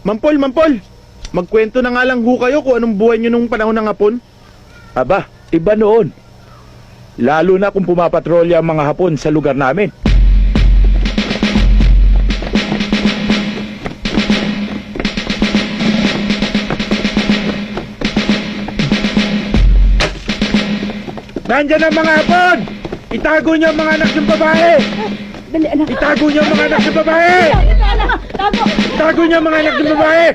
Mampol, Mampol! Magkwento na nga lang ho kayo kung anong buhay nyo nung panahon ng hapon. Aba, iba noon. Lalo na kung pumapatrolya ang mga Hapon sa lugar namin. Nandyan ang mga Hapon! Itago niyo ang mga anak ng babae! Dali, anak. Itago niyo ang mga anak ng babae! Tago! Itago niyo ang mga anak ng babae!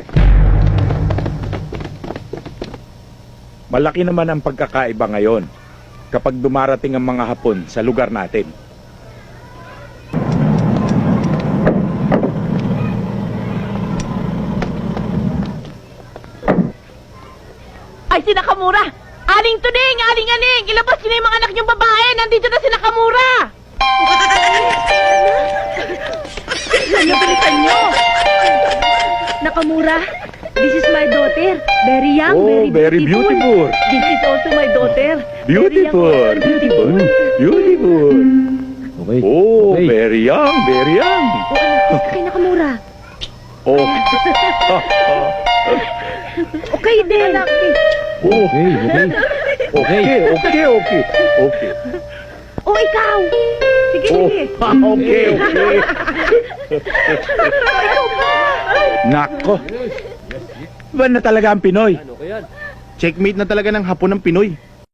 Malaki naman ang pagkakaiba ngayon kapag dumarating ang mga Hapon sa lugar natin. Ay, si Nakamura! Aling Tuning! Aling Aling! Ilabas niyo na yung mga anak niyong babae! Nandito na si Nakamura! Ano, bilisan niyo! Nakamura, this is my daughter. Very young, Oh, very beautiful. This is also my daughter. Beautiful. Very young, beautiful. Beautiful. Okay. Oh, okay. very young, very young. Oh, anak, kay Nakamura. Oh. Okay din. Oh. Okay, okay. Okay. Oh, ikaw. Sige, Oh. sige. Okay. Nako. Iba na talaga ang Pinoy. Checkmate na talaga ng hapon ng Pinoy.